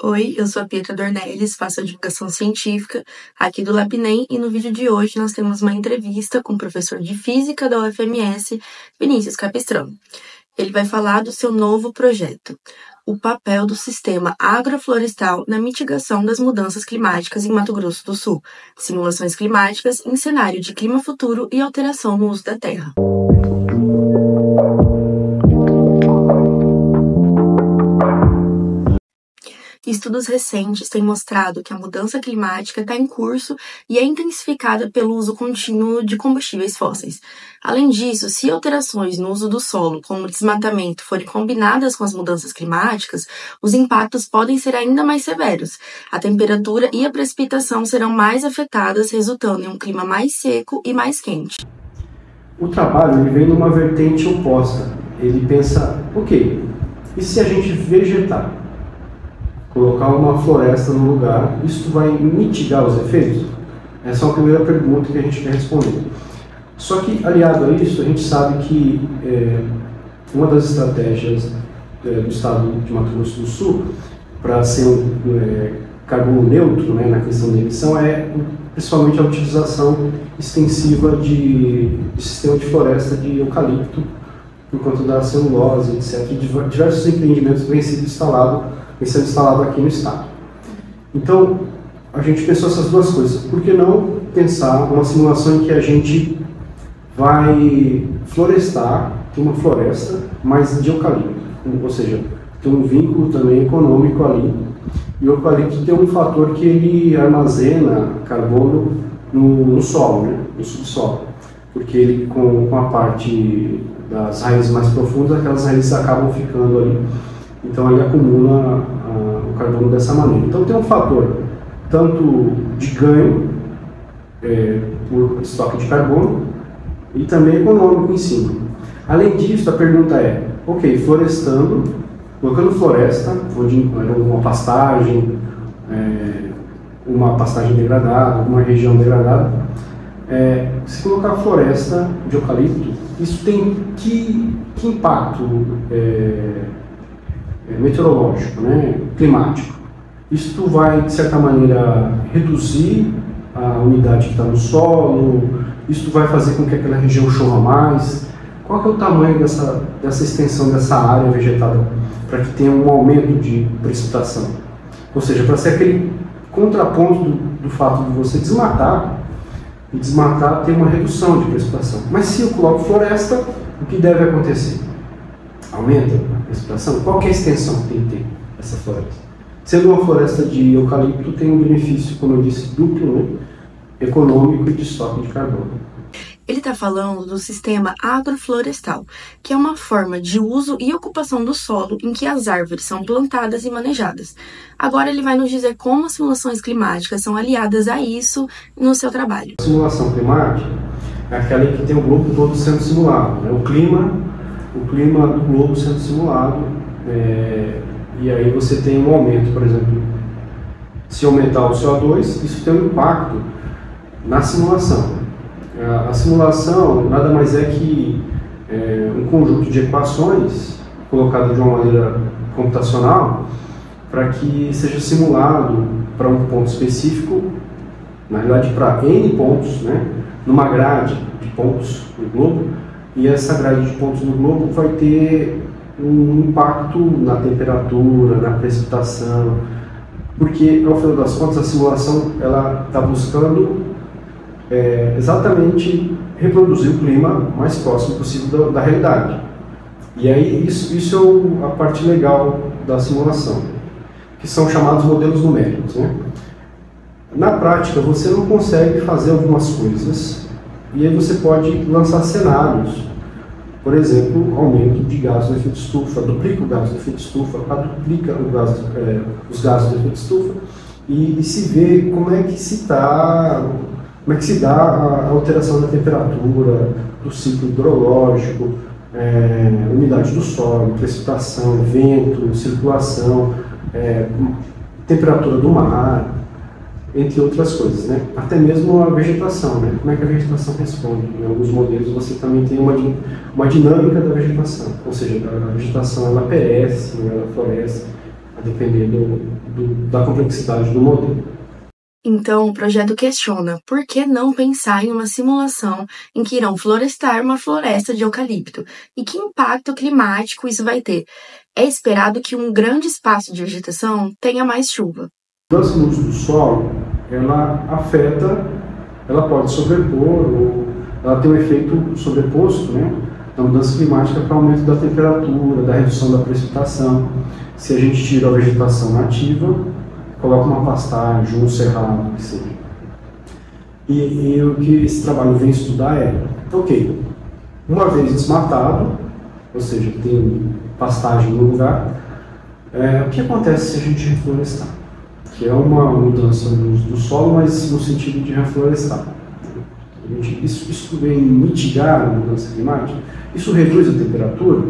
Oi, eu sou a Pietra Dornelles, faço a divulgação científica aqui do LabNem e no vídeo de hoje nós temos uma entrevista com o professor de Física da UFMS, Vinícius Capistrano. Ele vai falar do seu novo projeto, o papel do sistema agroflorestal na mitigação das mudanças climáticas em Mato Grosso do Sul, simulações climáticas em cenário de clima futuro e alteração no uso da terra. Estudos recentes têm mostrado que a mudança climática está em curso e é intensificada pelo uso contínuo de combustíveis fósseis. Além disso, se alterações no uso do solo, como o desmatamento, forem combinadas com as mudanças climáticas, os impactos podem ser ainda mais severos. A temperatura e a precipitação serão mais afetadas, resultando em um clima mais seco e mais quente. O trabalho ele vem numa vertente oposta. Ele pensa, ok, e se a gente vegetar? Colocar uma floresta no lugar, isso vai mitigar os efeitos? Essa é a primeira pergunta que a gente quer responder. Só que, aliado a isso, a gente sabe que uma das estratégias do estado de Mato Grosso do Sul para ser carbono neutro, né, na questão da emissão é principalmente a utilização extensiva de sistema de floresta de eucalipto por conta da celulose, etc. E diversos empreendimentos vêm sendo instalado aqui no estado. Então, a gente pensou essas duas coisas. Por que não pensar uma simulação em que a gente vai florestar, tem uma floresta, mas de eucalipto, ou seja, tem um vínculo também econômico ali. E o eucalipto tem um fator que ele armazena carbono no solo, né, no subsolo, porque ele com a parte das raízes mais profundas, aquelas raízes acabam ficando ali. Então ele acumula o carbono dessa maneira. Então tem um fator tanto de ganho por estoque de carbono e também econômico em cima. Além disso, a pergunta é, ok, florestando, colocando floresta, onde uma pastagem degradada, uma região degradada, se colocar floresta de eucalipto, isso tem que impacto meteorológico, né, climático. Isso vai, de certa maneira, reduzir a umidade que está no solo, isso vai fazer com que aquela região chova mais. Qual que é o tamanho dessa extensão dessa área vegetada para que tenha um aumento de precipitação? Ou seja, para ser aquele contraponto do fato de você desmatar, e desmatar tem uma redução de precipitação. Mas se eu coloco floresta, o que deve acontecer? Aumenta a precipitação? Qual que é a extensão que tem que ter essa floresta? Sendo uma floresta de eucalipto, tem um benefício, como eu disse, duplo, né? Econômico e de estoque de carbono. Ele está falando do sistema agroflorestal, que é uma forma de uso e ocupação do solo em que as árvores são plantadas e manejadas. Agora ele vai nos dizer como as simulações climáticas são aliadas a isso no seu trabalho. A simulação climática é aquela em que tem o globo todo sendo simulado, né? O clima do globo sendo simulado, e aí você tem um aumento, por exemplo, se aumentar o CO2, isso tem um impacto na simulação. A simulação nada mais é que um conjunto de equações colocado de uma maneira computacional para que seja simulado para um ponto específico, na realidade para N pontos, né, numa grade de pontos no globo, e essa grade de pontos no globo vai ter um impacto na temperatura, na precipitação, porque ao final das contas a simulação ela está buscando exatamente reproduzir o clima mais próximo possível da realidade. E aí isso é a parte legal da simulação, que são chamados modelos numéricos, né? Na prática você não consegue fazer algumas coisas e aí você pode lançar cenários, por exemplo, aumento de gases do efeito estufa, duplica o gás do efeito estufa, quadruplica os gases do efeito estufa e se vê como é que se dá a alteração da temperatura, do ciclo hidrológico, umidade do solo, precipitação, vento, circulação, temperatura do mar, entre outras coisas, né? Até mesmo a vegetação, né? Como é que a vegetação responde? Em alguns modelos você também tem uma dinâmica da vegetação, ou seja, a vegetação ela perece, ela floresce, a depender da complexidade do modelo. Então, o projeto questiona por que não pensar em uma simulação em que irão florestar uma floresta de eucalipto e que impacto climático isso vai ter. É esperado que um grande espaço de vegetação tenha mais chuva. A mudança no uso do solo, ela pode sobrepor, ou ela tem um efeito sobreposto, né, da mudança climática para o aumento da temperatura, da redução da precipitação. Se a gente tira a vegetação nativa, coloca uma pastagem, um cerrado, que seja. E o que esse trabalho vem estudar ok, uma vez desmatado, ou seja, tem pastagem no lugar, o que acontece se a gente reflorestar? Que é uma mudança no uso do solo, mas no sentido de reflorestar. Isso vem mitigar a mudança climática, isso reduz a temperatura.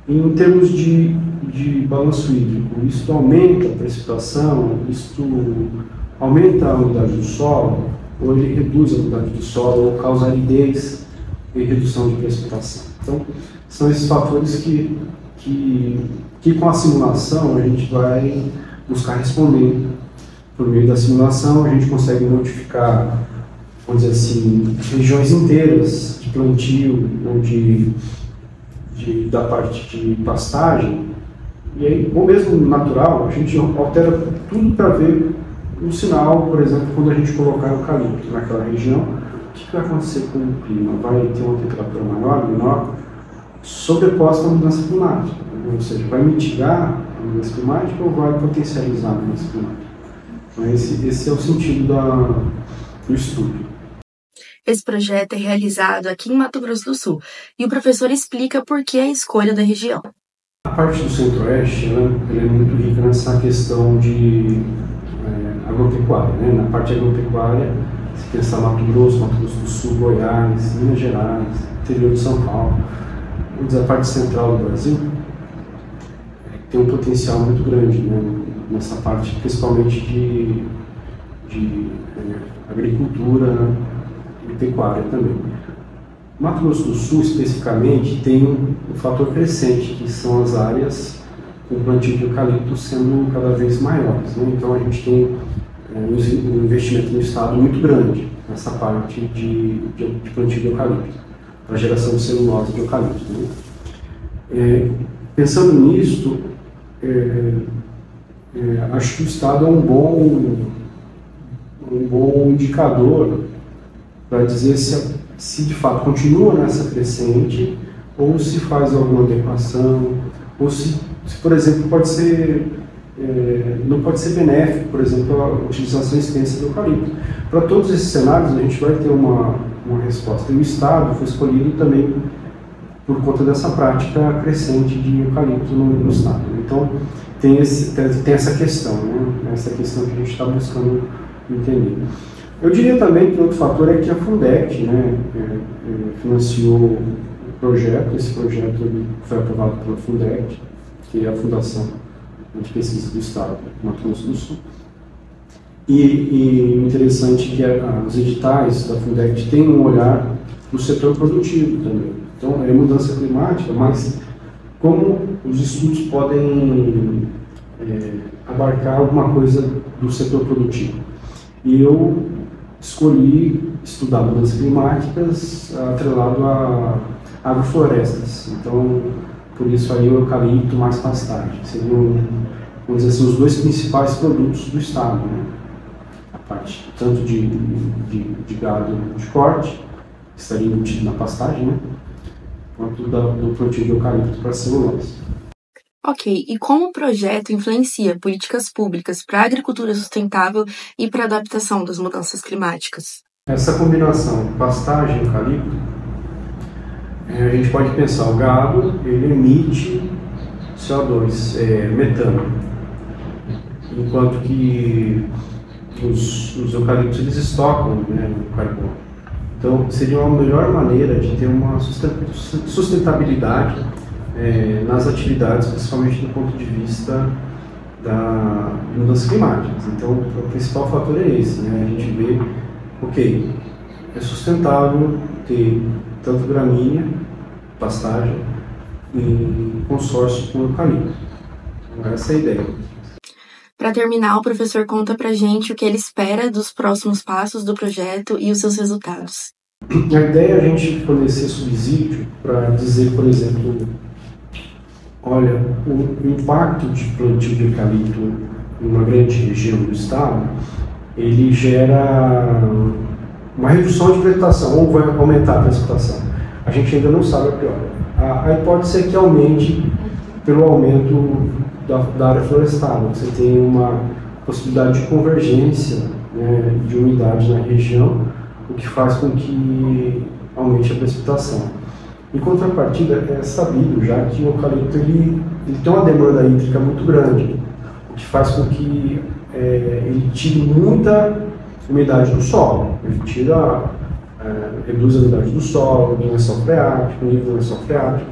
Em termos de balanço hídrico, isso aumenta a precipitação, isso aumenta a umidade do solo, ou ele reduz a umidade do solo, ou causa aridez e redução de precipitação. Então, são esses fatores que com a simulação a gente vai buscar responder. Por meio da simulação a gente consegue notificar, vamos dizer assim, regiões inteiras de plantio ou da parte de pastagem, e aí, ou mesmo natural, a gente altera tudo para ver um sinal, por exemplo, quando a gente colocar eucalipto naquela região, o que vai acontecer com o clima? Vai ter uma temperatura maior, menor, sobreposta à mudança climática, ou seja, vai mitigar a mudança climática ou vai potencializar a mudança climática? Então, esse é o sentido do estudo. Esse projeto é realizado aqui em Mato Grosso do Sul e o professor explica por que a escolha da região. A parte do Centro-Oeste ela é muito rica nessa questão de agropecuária, né? Na parte agropecuária, se pensar Mato Grosso do Sul, Goiás, Minas Gerais, interior de São Paulo, vamos dizer, a parte central do Brasil, tem um potencial muito grande, né? Nessa parte, principalmente de agricultura e pecuária também. Mato Grosso do Sul, especificamente, tem um fator crescente, que são as áreas com plantio de eucalipto sendo cada vez maiores, né? Então a gente tem um investimento no estado muito grande nessa parte de plantio de eucalipto, para a geração de celulose de eucalipto, né? Pensando nisso, acho que o estado é um bom indicador para dizer se de fato continua nessa crescente, ou se faz alguma adequação, ou se por exemplo, não pode ser benéfico, por exemplo, a utilização extensa do eucalipto. Para todos esses cenários, a gente vai ter uma resposta. E o Estado foi escolhido também por conta dessa prática crescente de eucalipto no Estado. Então, tem essa questão, né? Essa questão que a gente está buscando entender. Eu diria também que outro fator é que a Fundect, né, financiou o projeto. Esse projeto foi aprovado pela Fundect, que é a Fundação de Pesquisa do Estado do Mato Grosso do Sul. E interessante que os editais da Fundect têm um olhar no setor produtivo também. Então, é mudança climática, mas como os estudos podem abarcar alguma coisa do setor produtivo. E eu escolhi estudar mudanças climáticas atrelado a agroflorestas. Então, por isso aí o eucalipto mais pastagem. Seriam, vamos dizer assim, os dois principais produtos do estado, né? A parte tanto de gado de corte, que estaria embutido na pastagem, né? Quanto do plantio de eucalipto para celulose. Ok, e como o projeto influencia políticas públicas para a agricultura sustentável e para a adaptação das mudanças climáticas? Essa combinação pastagem e eucalipto, a gente pode pensar, o gado ele emite CO2, metano, enquanto que os eucaliptos eles estocam, né, o carbono. Então seria uma melhor maneira de ter uma sustentabilidade nas atividades, principalmente do ponto de vista da mudanças climáticas. Então o principal fator é esse, né? A gente vê, ok, é sustentável ter tanto gramínea, pastagem, em consórcio com eucalipto. Então, essa é a ideia. Para terminar, o professor conta pra gente o que ele espera dos próximos passos do projeto e os seus resultados. A ideia é a gente fornecer subsídio para dizer, por exemplo, olha, o impacto de plantio de eucalipto em uma grande região do estado, ele gera uma redução de precipitação, ou vai aumentar a precipitação. A gente ainda não sabe a priori. A hipótese é que aumente pelo aumento da área florestal. Você tem uma possibilidade de convergência, né, de umidade na região, o que faz com que aumente a precipitação. Em contrapartida, é sabido já que o eucalipto ele tem uma demanda hídrica muito grande, o que faz com que ele tire muita umidade do solo. Ele reduz a umidade do solo, do lençol freático, o nível do lençol freático,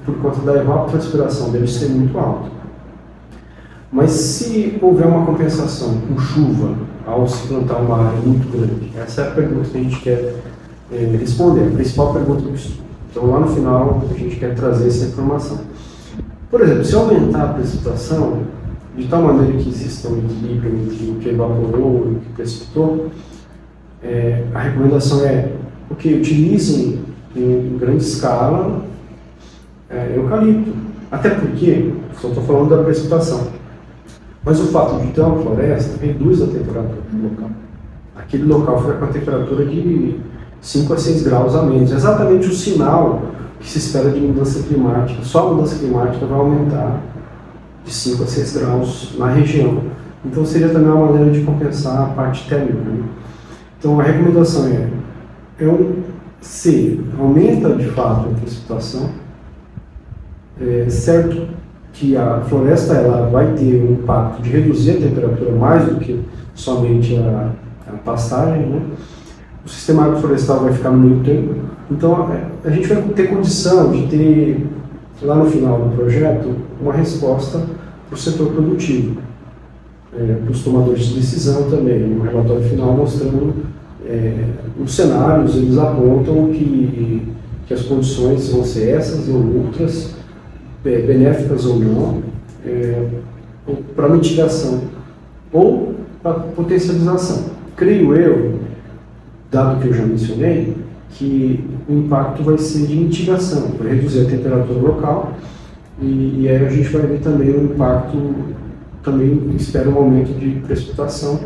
por conta da evapotranspiração dele ser muito alto. Mas se houver uma compensação com chuva ao se plantar uma área muito grande, essa é a pergunta que a gente quer responder, a principal pergunta do estudo. Então lá no final a gente quer trazer essa informação. Por exemplo, se aumentar a precipitação, de tal maneira que exista um equilíbrio entre o que evaporou e o que precipitou, a recomendação é utilizem em grande escala eucalipto. Até porque, só estou falando da precipitação, mas o fato de ter uma floresta reduz a temperatura do local. Aquele local fica com a temperatura de 5 a 6 graus a menos. Exatamente o sinal que se espera de mudança climática. Só a mudança climática vai aumentar de 5 a 6 graus na região. Então seria também uma maneira de compensar a parte térmica, né? Então a recomendação se aumenta de fato a precipitação, certo que a floresta ela vai ter um impacto de reduzir a temperatura mais do que somente a pastagem, né? O sistema agroflorestal vai ficar no meio termo. Então a gente vai ter condição de ter, lá no final do projeto, uma resposta para o setor produtivo, para os tomadores de decisão também. Um relatório final mostrando os cenários, eles apontam que as condições vão ser essas ou outras, benéficas ou não, para mitigação ou para potencialização. Creio eu, dado que eu já mencionei, que o impacto vai ser de mitigação, vai reduzir a temperatura local e aí a gente vai ver também o impacto, também espera um aumento de precipitação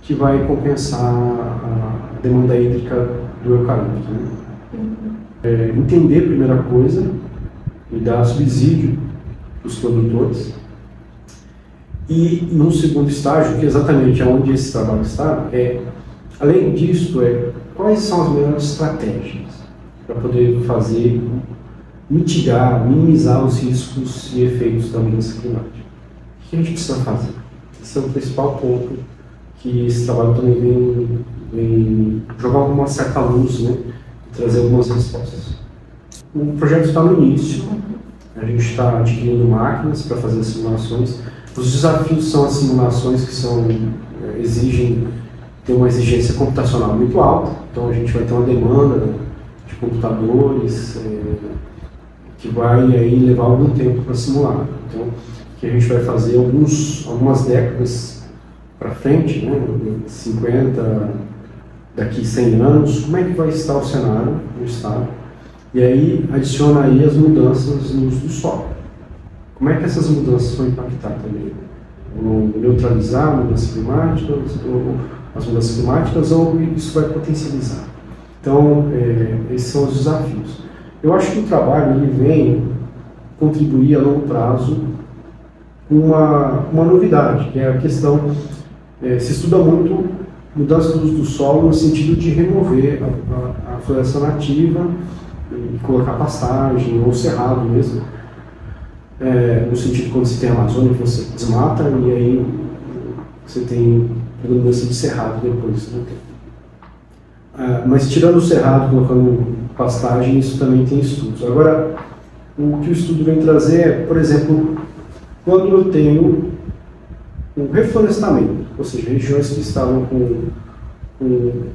que vai compensar a demanda hídrica do eucalipto, né? Entender, primeira coisa, e dar subsídio para os produtores. E num segundo estágio, que exatamente é onde esse trabalho está, além disso, quais são as melhores estratégias para poder mitigar, minimizar os riscos e efeitos da mudança climática. O que a gente precisa fazer? Esse é o principal ponto que esse trabalho também vem jogar uma certa luz, né, e trazer algumas respostas. O projeto está no início, a gente está adquirindo máquinas para fazer as simulações. Os desafios são as simulações que exigem ter uma exigência computacional muito alta, então a gente vai ter uma demanda de computadores que vai aí levar algum tempo para simular. Então, que a gente vai fazer algumas décadas para frente, né, 50, daqui 100 anos, como é que vai estar o cenário no estado? E aí adiciona aí as mudanças no uso do solo. Como é que essas mudanças vão impactar também? Vão neutralizar as mudanças climáticas ou isso vai potencializar? Então, esses são os desafios. Eu acho que o trabalho ele vem contribuir a longo prazo com uma novidade, que é a questão, se estuda muito mudança do uso do solo no sentido de remover a floresta nativa e colocar pastagem ou cerrado mesmo, no sentido quando você tem a Amazônia, você desmata e aí você tem predominância de cerrado depois, né? Mas tirando o cerrado, colocando pastagem, isso também tem estudos. Agora, o que o estudo vem trazer é, por exemplo, quando eu tenho um reflorestamento, ou seja, regiões que estavam com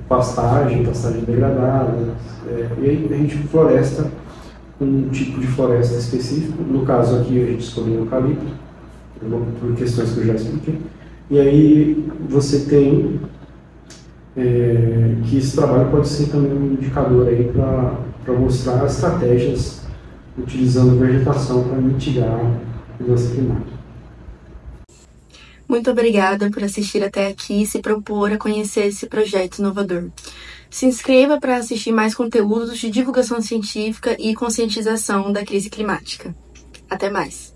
pastagem degradada, e aí a gente floresta com um tipo de floresta específico. No caso aqui a gente escolheu o eucalipto, por questões que eu já expliquei. E aí você tem que esse trabalho pode ser também um indicador aí para mostrar estratégias utilizando vegetação para mitigar a mudança climática. Muito obrigada por assistir até aqui e se propor a conhecer esse projeto inovador. Se inscreva para assistir mais conteúdos de divulgação científica e conscientização da crise climática. Até mais!